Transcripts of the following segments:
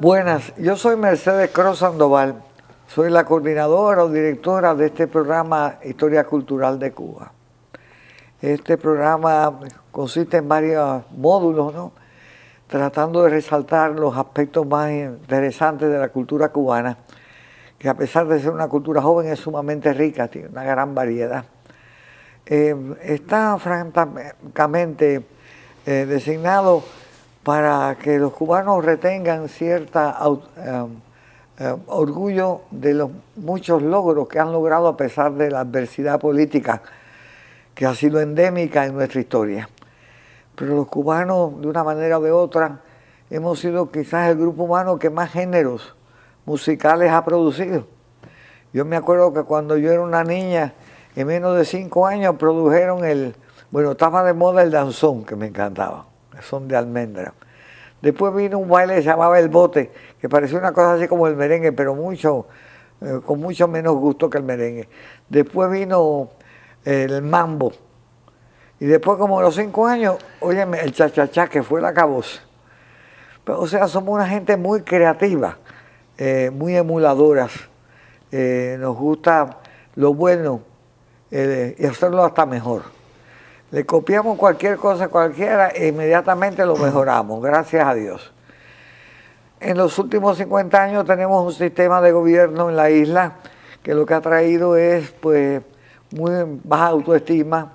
Buenas, yo soy Mercedes Cruz Sandoval, soy la coordinadora o directora de este programa Historia Cultural de Cuba. Este programa consiste en varios módulos, ¿no? Tratando de resaltar los aspectos más interesantes de la cultura cubana, que a pesar de ser una cultura joven es sumamente rica, tiene una gran variedad. Está francamente designado para que los cubanos retengan cierta orgullo de los muchos logros que han logrado a pesar de la adversidad política que ha sido endémica en nuestra historia. Pero los cubanos, de una manera o de otra, hemos sido quizás el grupo humano que más géneros musicales ha producido. Yo me acuerdo que cuando yo era una niña, en menos de 5 años, produjeron estaba de moda el danzón, que me encantaba, el son de almendra. Después vino un baile que se llamaba el bote, que parecía una cosa así como el merengue, pero con mucho menos gusto que el merengue. Después vino el mambo. Y después, como a los 5 años, óyeme, el cha-cha-cha, que fue el acabose. O sea, somos una gente muy creativa, muy emuladoras. Nos gusta lo bueno y hacerlo hasta mejor. Le copiamos cualquier cosa a cualquiera e inmediatamente lo mejoramos, gracias a Dios. En los últimos 50 años tenemos un sistema de gobierno en la isla que lo que ha traído es muy baja autoestima,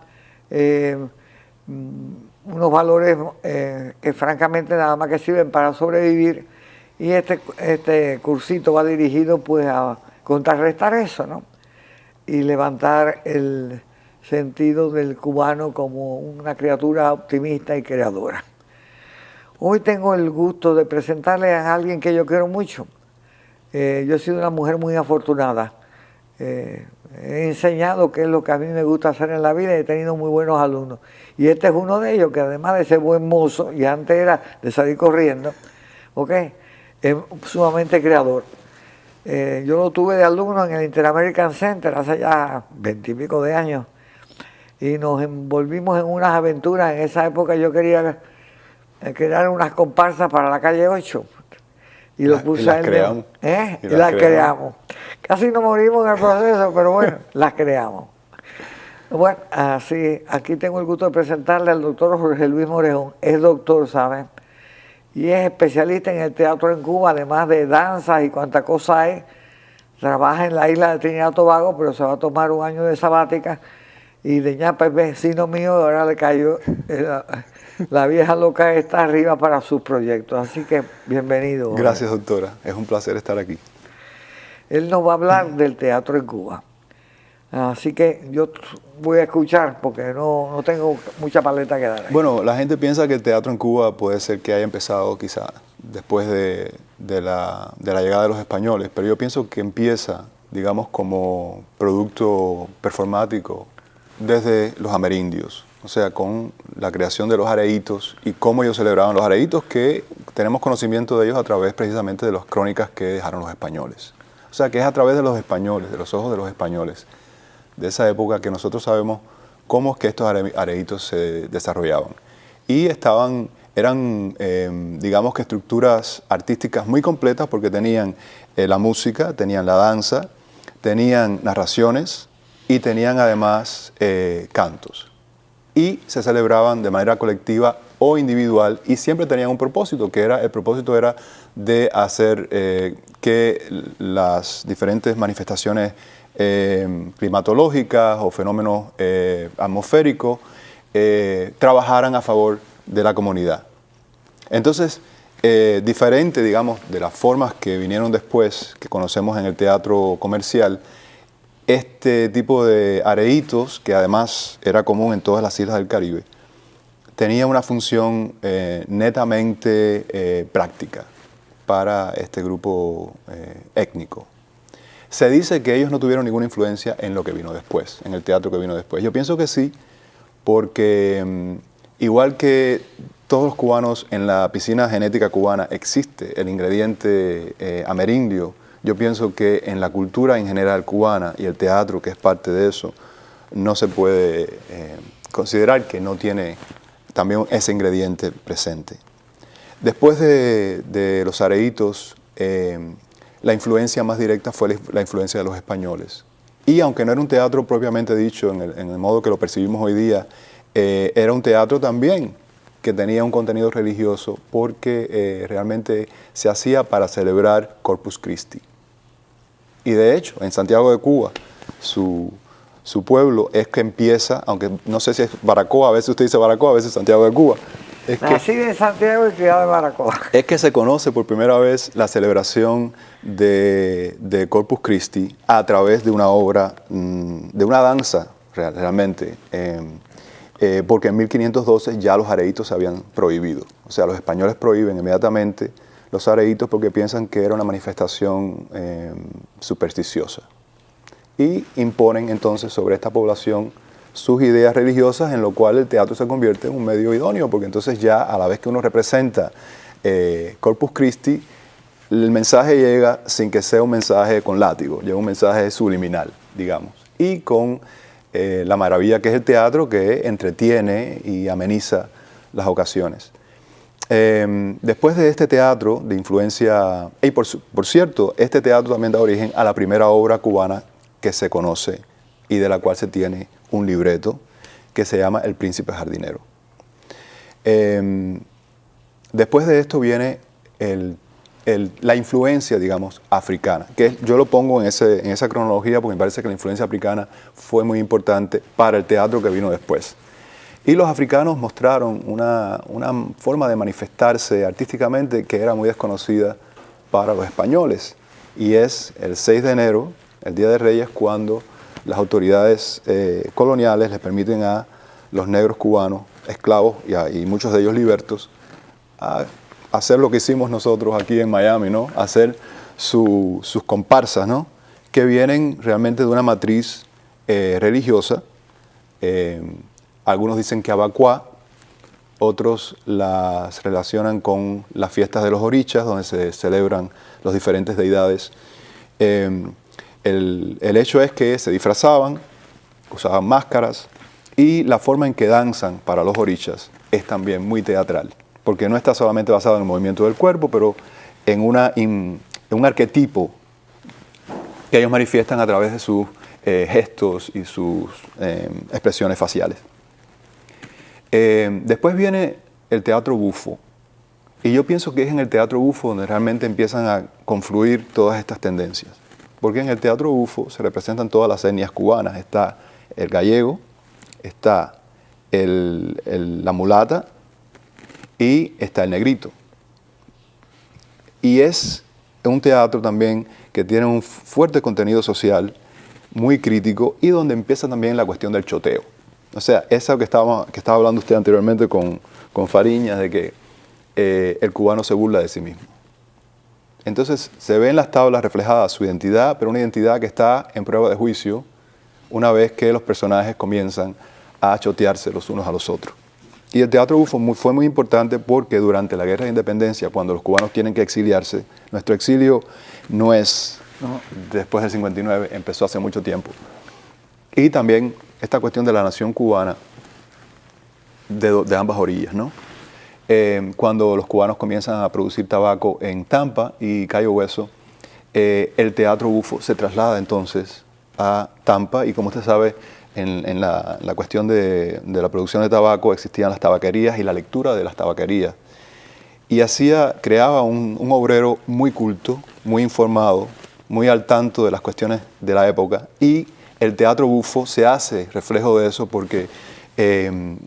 unos valores que francamente nada más que sirven para sobrevivir, y este cursito va dirigido a contrarrestar eso, ¿no? Y levantar el sentido del cubano como una criatura optimista y creadora. Hoy tengo el gusto de presentarle a alguien que yo quiero mucho. Yo he sido una mujer muy afortunada. He enseñado qué es lo que a mí me gusta hacer en la vida y he tenido muy buenos alumnos. Y este es uno de ellos, que además de ser buen mozo, y antes era de salir corriendo, es sumamente creador. Yo lo tuve de alumno en el Interamerican Center hace ya 20 y pico de años. Y nos envolvimos en unas aventuras. En esa época yo quería crear unas comparsas para la calle 8. Y lo puse a él. Y las creamos. Casi nos morimos en el proceso, pero bueno, las creamos. Bueno, así, aquí tengo el gusto de presentarle al doctor Jorge Luis Morejón. Es doctor, ¿saben? Y es especialista en el teatro en Cuba, además de danzas y cuanta cosa hay. Trabaja en la isla de Trinidad y Tobago, pero se va a tomar un año de sabática. Y de ñapa es vecino mío, ahora le cayó la vieja loca está arriba para sus proyectos. Así que bienvenido. Gracias, doctora. Es un placer estar aquí. Él nos va a hablar del teatro en Cuba. Así que yo voy a escuchar porque no tengo mucha paleta que dar. Bueno, la gente piensa que el teatro en Cuba puede ser que haya empezado quizá después de la llegada de los españoles, pero yo pienso que empieza, digamos, como producto performático desde los amerindios, o sea, con la creación de los areitos y cómo ellos celebraban los areitos, que tenemos conocimiento de ellos a través precisamente de las crónicas que dejaron los españoles. O sea, que es a través de los españoles, de los ojos de los españoles, de esa época, que nosotros sabemos cómo es que estos areitos se desarrollaban. Y eran digamos que estructuras artísticas muy completas, porque tenían la música, tenían la danza, tenían narraciones, y tenían además cantos. Y se celebraban de manera colectiva o individual, y siempre tenían un propósito, el propósito era de hacer que las diferentes manifestaciones climatológicas o fenómenos atmosféricos trabajaran a favor de la comunidad. Entonces, diferente, digamos, de las formas que vinieron después, que conocemos en el teatro comercial, este tipo de areitos, que además era común en todas las islas del Caribe, tenía una función netamente práctica para este grupo étnico. Se dice que ellos no tuvieron ninguna influencia en lo que vino después, en el teatro que vino después. Yo pienso que sí, porque igual que todos los cubanos, en la piscina genética cubana existe el ingrediente amerindio. Yo pienso que en la cultura en general cubana, y el teatro, que es parte de eso, no se puede considerar que no tiene también ese ingrediente presente. Después de los areitos, la influencia más directa fue la influencia de los españoles. Y aunque no era un teatro propiamente dicho, en el modo que lo percibimos hoy día, era un teatro también que tenía un contenido religioso porque realmente se hacía para celebrar Corpus Christi. Y de hecho, en Santiago de Cuba, su pueblo es que empieza, aunque no sé si es Baracoa, a veces usted dice Baracoa, a veces Santiago de Cuba. Nací en Santiago y criado en Baracoa. Es que se conoce por primera vez la celebración de Corpus Christi a través de una obra, de una danza realmente, porque en 1512 ya los areitos se habían prohibido. O sea, los españoles prohíben inmediatamente los areitos porque piensan que era una manifestación supersticiosa. Y imponen entonces sobre esta población sus ideas religiosas, en lo cual el teatro se convierte en un medio idóneo, porque entonces ya a la vez que uno representa Corpus Christi, el mensaje llega sin que sea un mensaje con látigo, llega un mensaje subliminal, digamos, y con la maravilla que es el teatro, que entretiene y ameniza las ocasiones. Después de este teatro de influencia, y por cierto, este teatro también da origen a la primera obra cubana que se conoce y de la cual se tiene un libreto que se llama El Príncipe Jardinero. Después de esto viene la influencia, digamos, africana, que yo lo pongo en esa cronología porque me parece que la influencia africana fue muy importante para el teatro que vino después. Y los africanos mostraron una forma de manifestarse artísticamente que era muy desconocida para los españoles, y es el 6 de enero, el Día de Reyes, cuando las autoridades coloniales les permiten a los negros cubanos, esclavos y muchos de ellos libertos, a hacer lo que hicimos nosotros aquí en Miami, ¿no? Hacer sus comparsas, ¿no? Que vienen realmente de una matriz religiosa. Algunos dicen que abacuá, otros las relacionan con las fiestas de los orichas, donde se celebran las diferentes deidades. El hecho es que se disfrazaban, usaban máscaras, y la forma en que danzan para los orichas es también muy teatral, porque no está solamente basado en el movimiento del cuerpo, pero en un arquetipo que ellos manifiestan a través de sus gestos y sus expresiones faciales. Después viene el teatro bufo, y yo pienso que es en el teatro bufo donde realmente empiezan a confluir todas estas tendencias, porque en el teatro bufo se representan todas las etnias cubanas. Está el gallego, está la mulata y está el negrito. Y es un teatro también que tiene un fuerte contenido social, muy crítico, y donde empieza también la cuestión del choteo. O sea, eso que estaba hablando usted anteriormente con Fariñas, de que el cubano se burla de sí mismo. Entonces se ve en las tablas reflejada su identidad, pero una identidad que está en prueba de juicio una vez que los personajes comienzan a chotearse los unos a los otros. Y el teatro bufo fue muy importante porque durante la Guerra de Independencia, cuando los cubanos tienen que exiliarse, nuestro exilio no es después del 59, empezó hace mucho tiempo. Y también esta cuestión de la nación cubana de ambas orillas, ¿no? Cuando los cubanos comienzan a producir tabaco en Tampa y Cayo Hueso, el teatro bufo se traslada entonces a Tampa, y como usted sabe, en la cuestión de la producción de tabaco existían las tabaquerías y la lectura de las tabaquerías. Y creaba un obrero muy culto, muy informado, muy al tanto de las cuestiones de la época, y el teatro bufo se hace reflejo de eso porque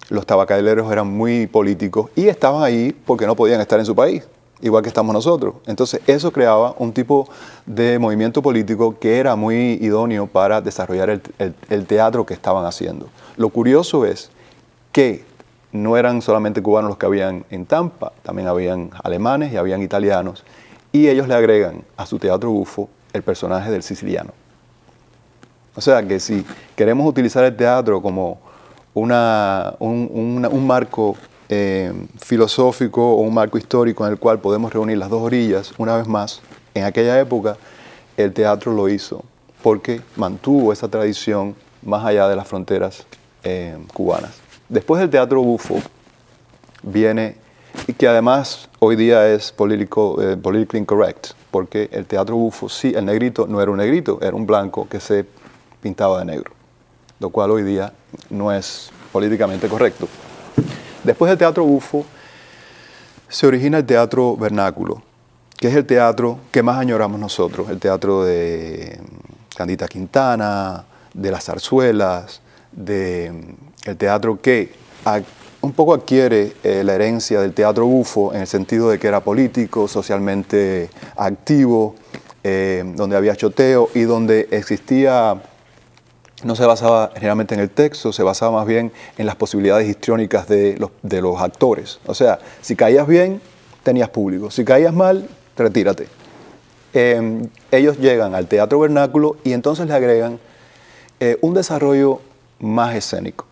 los tabacaleros eran muy políticos y estaban ahí porque no podían estar en su país, igual que estamos nosotros. Entonces eso creaba un tipo de movimiento político que era muy idóneo para desarrollar el teatro que estaban haciendo. Lo curioso es que no eran solamente cubanos los que habían en Tampa, también habían alemanes y habían italianos, y ellos le agregan a su teatro bufo el personaje del siciliano. O sea que si queremos utilizar el teatro como un marco filosófico o un marco histórico en el cual podemos reunir las dos orillas, una vez más, en aquella época el teatro lo hizo porque mantuvo esa tradición más allá de las fronteras cubanas. Después del teatro bufo viene y que además hoy día es politically incorrect, porque el teatro bufo, sí, el negrito no era un negrito, era un blanco que se pintaba de negro, lo cual hoy día no es políticamente correcto. Después del teatro bufo se origina el teatro vernáculo, que es el teatro que más añoramos nosotros, el teatro de Candita Quintana, de las zarzuelas, el teatro que un poco adquiere la herencia del teatro bufo en el sentido de que era político, socialmente activo, donde había choteo y donde existía, no se basaba generalmente en el texto, se basaba más bien en las posibilidades histriónicas de los actores. O sea, si caías bien, tenías público, si caías mal, retírate. Ellos llegan al teatro vernáculo y entonces le agregan un desarrollo más escénico.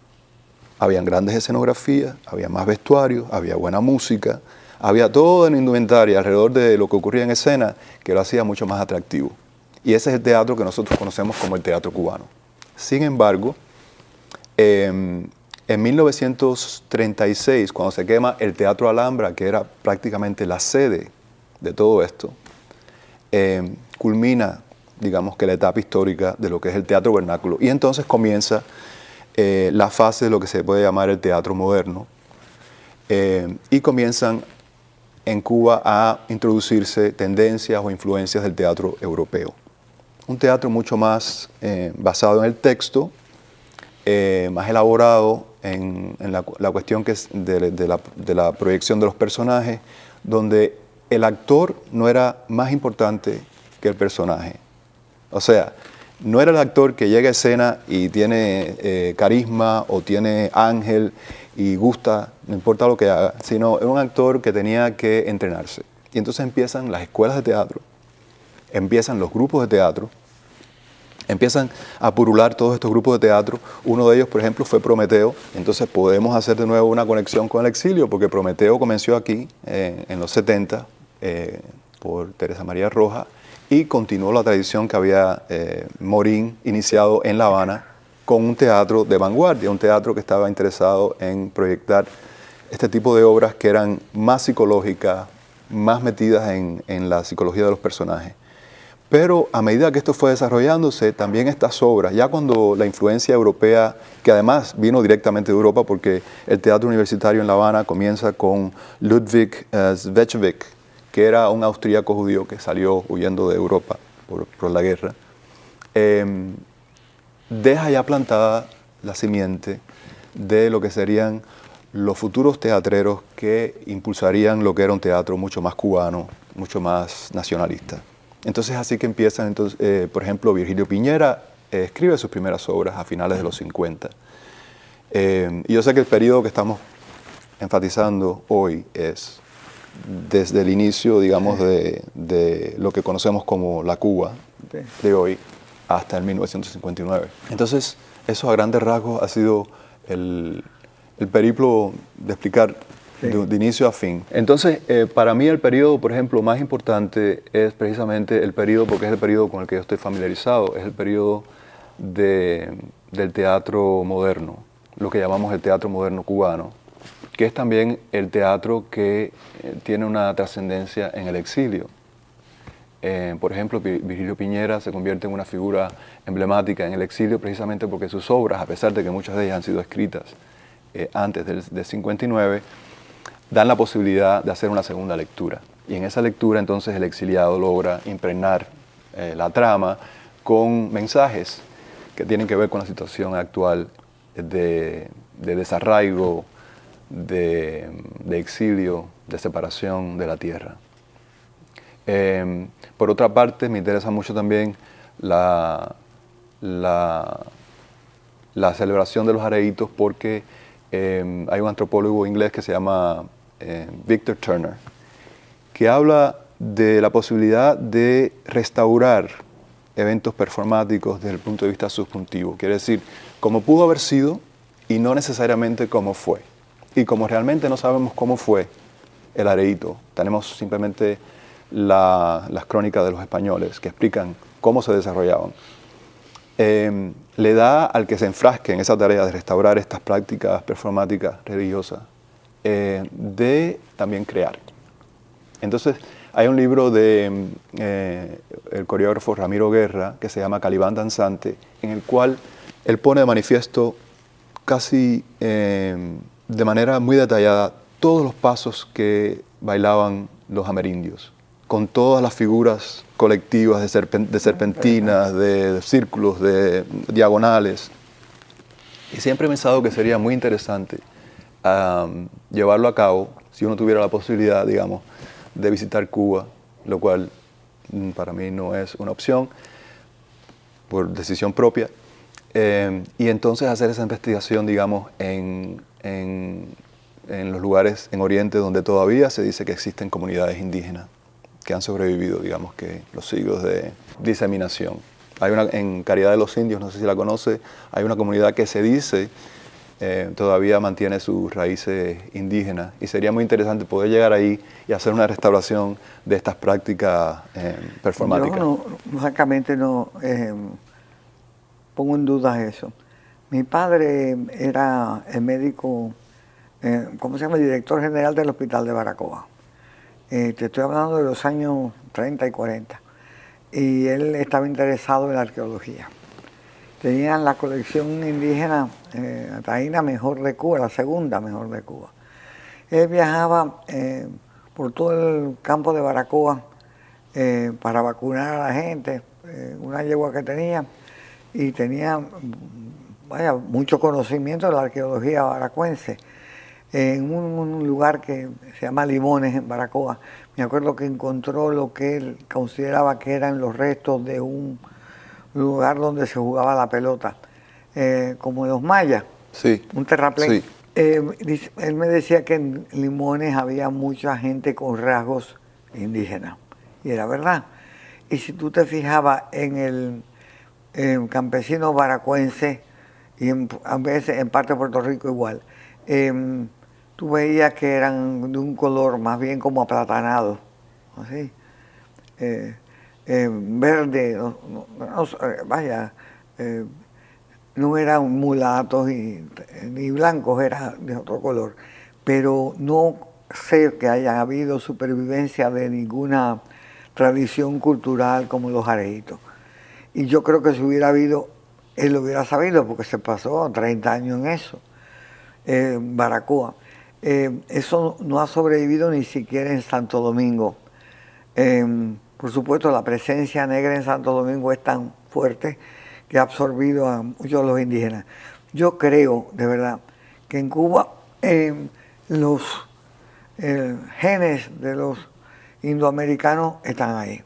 Habían grandes escenografías, había más vestuario, había buena música, había toda una indumentaria alrededor de lo que ocurría en escena que lo hacía mucho más atractivo. Y ese es el teatro que nosotros conocemos como el teatro cubano. Sin embargo, en 1936, cuando se quema el Teatro Alhambra, que era prácticamente la sede de todo esto, culmina, digamos que la etapa histórica de lo que es el teatro vernáculo. Y entonces comienza la fase de lo que se puede llamar el teatro moderno. Y comienzan en Cuba a introducirse tendencias o influencias del teatro europeo. Un teatro mucho más basado en el texto, más elaborado en la cuestión que es de la proyección de los personajes, donde el actor no era más importante que el personaje. O sea, no era el actor que llega a escena y tiene carisma o tiene ángel y gusta, no importa lo que haga, sino era un actor que tenía que entrenarse. Y entonces empiezan las escuelas de teatro, empiezan los grupos de teatro, empiezan a purular todos estos grupos de teatro. Uno de ellos, por ejemplo, fue Prometeo. Entonces podemos hacer de nuevo una conexión con el exilio, porque Prometeo comenzó aquí en los 70 por Teresa María Roja y continuó la tradición que había Morín iniciado en La Habana con un teatro de vanguardia, un teatro que estaba interesado en proyectar este tipo de obras que eran más psicológicas, más metidas en la psicología de los personajes. Pero a medida que esto fue desarrollándose, también estas obras, ya cuando la influencia europea, que además vino directamente de Europa, porque el teatro universitario en La Habana comienza con Ludwig Zwiefka, que era un austríaco judío que salió huyendo de Europa por la guerra, deja ya plantada la simiente de lo que serían los futuros teatreros que impulsarían lo que era un teatro mucho más cubano, mucho más nacionalista. Entonces así que empiezan, por ejemplo, Virgilio Piñera escribe sus primeras obras a finales de los 50. Y yo sé que el periodo que estamos enfatizando hoy es desde el inicio, digamos, de lo que conocemos como la Cuba de hoy hasta el 1959. Entonces, eso a grandes rasgos ha sido el periplo de explicar de inicio a fin. Entonces, para mí el periodo, por ejemplo, más importante es precisamente el periodo, porque es el periodo con el que yo estoy familiarizado, es el periodo del teatro moderno, lo que llamamos el teatro moderno cubano, que es también el teatro que tiene una trascendencia en el exilio. Por ejemplo, Virgilio Piñera se convierte en una figura emblemática en el exilio precisamente porque sus obras, a pesar de que muchas de ellas han sido escritas antes del 59, dan la posibilidad de hacer una segunda lectura. Y en esa lectura entonces el exiliado logra impregnar la trama con mensajes que tienen que ver con la situación actual de desarraigo, de exilio, de separación de la tierra. Por otra parte, me interesa mucho también la celebración de los areitos porque hay un antropólogo inglés que se llama Victor Turner, que habla de la posibilidad de restaurar eventos performáticos desde el punto de vista subjuntivo. Quiere decir, como pudo haber sido y no necesariamente cómo fue. Y como realmente no sabemos cómo fue el areíto, tenemos simplemente las crónicas de los españoles que explican cómo se desarrollaban. Le da al que se enfrasque en esa tarea de restaurar estas prácticas performáticas religiosas de también crear. Entonces, hay un libro de el coreógrafo Ramiro Guerra que se llama Calibán Danzante, en el cual él pone de manifiesto casi de manera muy detallada todos los pasos que bailaban los amerindios, con todas las figuras colectivas de serpentinas, de círculos, de diagonales. Y siempre he pensado que sería muy interesante llevarlo a cabo si uno tuviera la posibilidad, digamos, de visitar Cuba, lo cual para mí no es una opción, por decisión propia, y entonces hacer esa investigación, digamos, en los lugares en Oriente donde todavía se dice que existen comunidades indígenas que han sobrevivido, digamos, que los siglos de diseminación. Hay una, en Caridad de los Indios, no sé si la conoce, hay una comunidad que se dice todavía mantiene sus raíces indígenas, y sería muy interesante poder llegar ahí y hacer una restauración de estas prácticas performáticas. Yo francamente no pongo en duda eso. Mi padre era el médico, ¿cómo se llama? El director general del Hospital de Baracoa. Te estoy hablando de los años 30 y 40. Y él estaba interesado en la arqueología. Tenían la colección indígena taína mejor de Cuba, la segunda mejor de Cuba. Él viajaba por todo el campo de Baracoa para vacunar a la gente, una yegua que tenía, y tenía mucho conocimiento de la arqueología baracuense. En un lugar que se llama Limones, en Baracoa, me acuerdo que encontró lo que él consideraba que eran los restos de un lugar donde se jugaba la pelota, como los mayas, sí, un terraplén. Sí. Él me decía que en Limones había mucha gente con rasgos indígenas, y era verdad. Y si tú te fijabas en el campesino baracuense, y a veces en parte de Puerto Rico igual, tú veías que eran de un color más bien como aplatanado, así, verde, no eran mulatos ni blancos, era de otro color, pero no sé que haya habido supervivencia de ninguna tradición cultural como los areitos. Y yo creo que si hubiera habido, él lo hubiera sabido, porque se pasó 30 años en eso, Baracoa. Eso no ha sobrevivido ni siquiera en Santo Domingo. Por supuesto, la presencia negra en Santo Domingo es tan fuerte que ha absorbido a muchos de los indígenas. Yo creo, de verdad, que en Cuba los genes de los indoamericanos están ahí.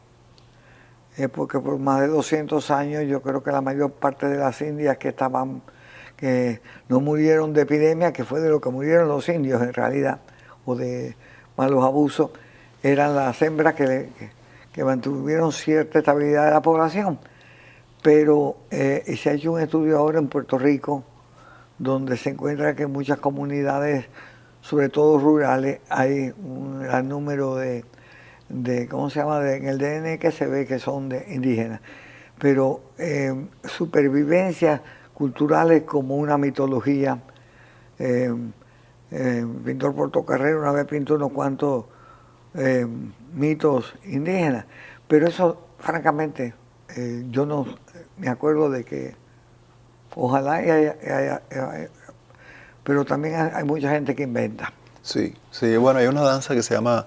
Porque por más de 200 años yo creo que la mayor parte de las indias que no murieron de epidemia, que fue de lo que murieron los indios en realidad, o de malos abusos, eran las hembras que mantuvieron cierta estabilidad de la población. Pero se ha hecho un estudio ahora en Puerto Rico, donde se encuentra que en muchas comunidades, sobre todo rurales, hay un gran número de ¿cómo se llama? En el DN que se ve que son indígenas. Pero supervivencias culturales como una mitología. Pintor Portocarrero una vez pintó unos cuantos mitos indígenas, pero eso francamente yo no me acuerdo de que ojalá haya, pero también hay mucha gente que inventa. Sí, sí, bueno, hay una danza que se llama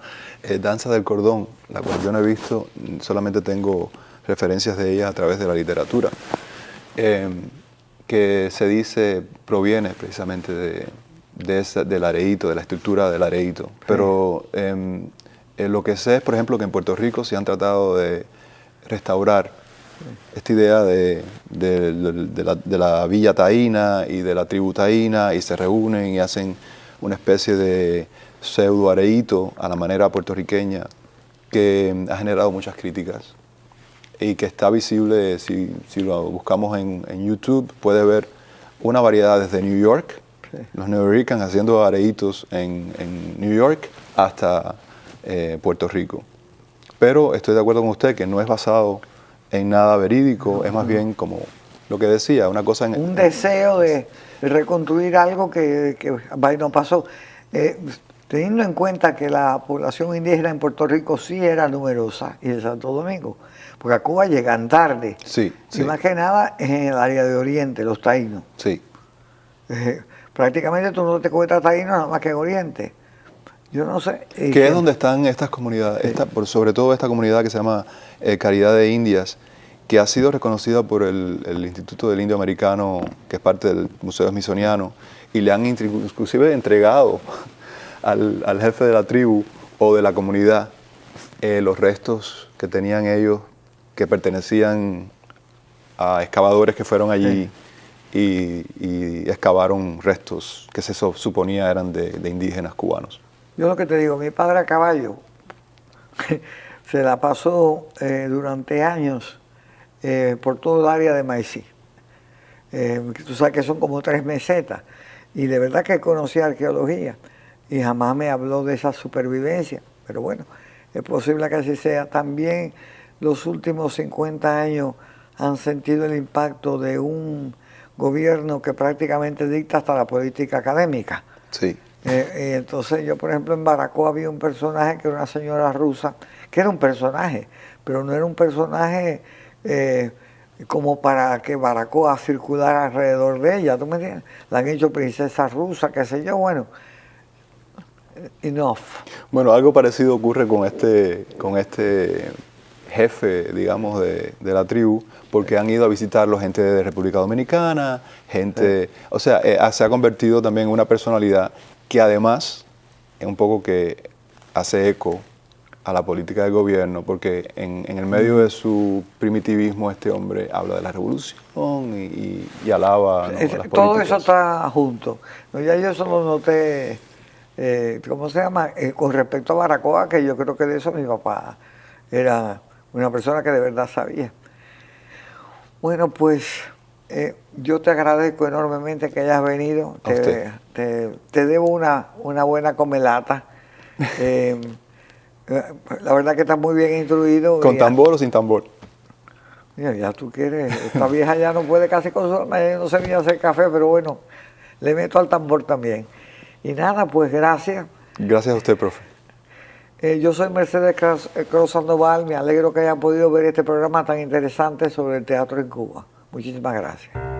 danza del cordón, la cual yo no he visto, solamente tengo referencias de ella a través de la literatura, que se dice proviene precisamente del areíto, de la estructura del areíto. Sí. Pero lo que sé es, por ejemplo, que en Puerto Rico se han tratado de restaurar esta idea de la villa taína y de la tribu taína, y se reúnen y hacen una especie de pseudo areíto a la manera puertorriqueña, que ha generado muchas críticas y que está visible, si lo buscamos en YouTube, puede ver una variedad desde New York, sí, los nuyoricanos haciendo areítos en New York, hasta Puerto Rico. Pero estoy de acuerdo con usted que no es basado en nada verídico, es más bien como lo que decía, una cosa... un deseo de reconstruir algo que no pasó. Teniendo en cuenta que la población indígena en Puerto Rico sí era numerosa y en Santo Domingo, porque a Cuba llegan tarde, Sí, y sí, más que nada en el área de Oriente, los taínos. sí. Prácticamente tú no te encuentras taínos nada más que en Oriente. Yo no sé. Que es donde están estas comunidades, Sí. sobre todo esta comunidad que se llama Caridad de Indias, que ha sido reconocida por el Instituto del Indio Americano, que es parte del Museo Smithsoniano, y le han inclusive entregado al jefe de la tribu o de la comunidad los restos que tenían ellos, que pertenecían a excavadores que fueron allí y excavaron restos que se suponía eran de indígenas cubanos. Yo lo que te digo, mi padre a caballo se la pasó durante años por todo el área de Maicí. Tú sabes que son como 3 mesetas. Y de verdad que conocía arqueología. Y jamás me habló de esa supervivencia. Pero bueno, es posible que así sea. También los últimos 50 años han sentido el impacto de un gobierno que prácticamente dicta hasta la política académica. Sí. Entonces yo, por ejemplo, en Baracoa había un personaje que era una señora rusa, que era un personaje, pero no era un personaje como para que Baracoa circulara alrededor de ella, ¿tú me entiendes? La han hecho princesa rusa, qué sé yo, bueno, enough. Bueno, algo parecido ocurre con este jefe, digamos, de la tribu, porque han ido a visitarlo gente de República Dominicana, gente, o sea, se ha convertido también en una personalidad que además es un poco que hace eco a la política del gobierno, porque en el medio de su primitivismo este hombre habla de la revolución y alaba, ¿no?, las Todo políticas. eso está junto. No, ya yo eso lo noté, ¿cómo se llama? Con respecto a Baracoa, que yo creo que de eso mi papá era una persona que de verdad sabía. Bueno, pues yo te agradezco enormemente que hayas venido. Te debo una buena comelata. La verdad que estás muy bien instruido. ¿Con tambor o sin tambor? Mira, ya tú quieres. Esta vieja ya no puede casi consolarme, no sabía hacer café, pero bueno, le meto al tambor también. Y nada, pues gracias. Gracias a usted, profe. Yo soy Mercedes Cruz Sandoval, me alegro que hayan podido ver este programa tan interesante sobre el teatro en Cuba. Muchísimas gracias.